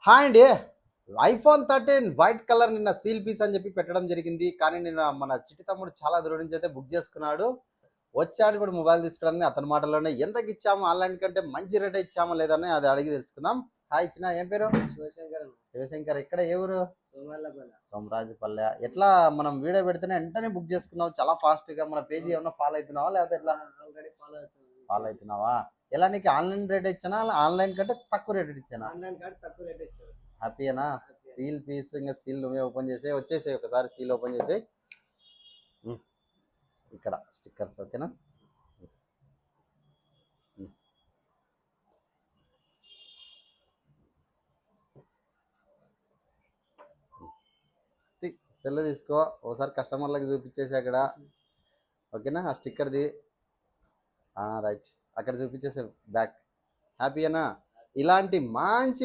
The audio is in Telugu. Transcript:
హాయ్ అండి. ఐఫోన్ 13 వైట్ కలర్ నిన్న సీల్ పీస్ అని చెప్పి పెట్టడం జరిగింది. కానీ నిన్న మన చిట్టి తమ్ముడు చాలా దూరం నుంచి అయితే బుక్ చేసుకున్నాడు. వచ్చాడు ఇప్పుడు మొబైల్ తీసుకోవడానికి. అతని మాటల్లోనే ఎంతకి ఇచ్చాము, ఆన్లైన్ కంటే మంచి రేట్ ఇచ్చామా లేదని అది అడిగి తెలుసుకుందాం. హాయ్ చిన్న, ఏం పేరు? శివశంకర్. శివశంకర్. ఎక్కడ, ఏ ఊరు? సోమవారపల్లె. సోమరాజుపల్లె. ఎట్లా మనం వీడియో పెడితేనే వెంటనే బుక్ చేసుకున్నావు చాలా ఫాస్ట్ గా. మన పేజీ ఏమన్నా ఫాలో అవుతున్నావా లేకపోతే ఎట్లా? ఆల్రెడీ ఫాలో అవుతుంది. ఫాలో అవుతున్నావా? ఎలా, నీకు ఆన్లైన్ రేట్ ఇచ్చానా ఆన్లైన్ కంటే తక్కువ రేట్ ఇచ్చానా? ఆన్లైన్ కార్డ్ తక్కువ రేట్ ఇచ్చారు. హ్యాపీయేనా? సీల్ పీస్ ఇంకా సీల్ నువ్వే ఓపెన్ చేసి వచ్చేసాయి. ఒకసారి సీల్ ఓపెన్ చేసి ఇక్కడ స్టిక్కర్స్, ఓకేనా? సెల్ తీసుకో, ఒకసారి కస్టమర్లకు చూపించేసి అక్కడ, ఓకేనా? ఆ స్టిక్కర్ది రైట్ అక్కడ చూపించేసే బ్యాక్. హ్యాపీయేనా? ఇలాంటి మంచి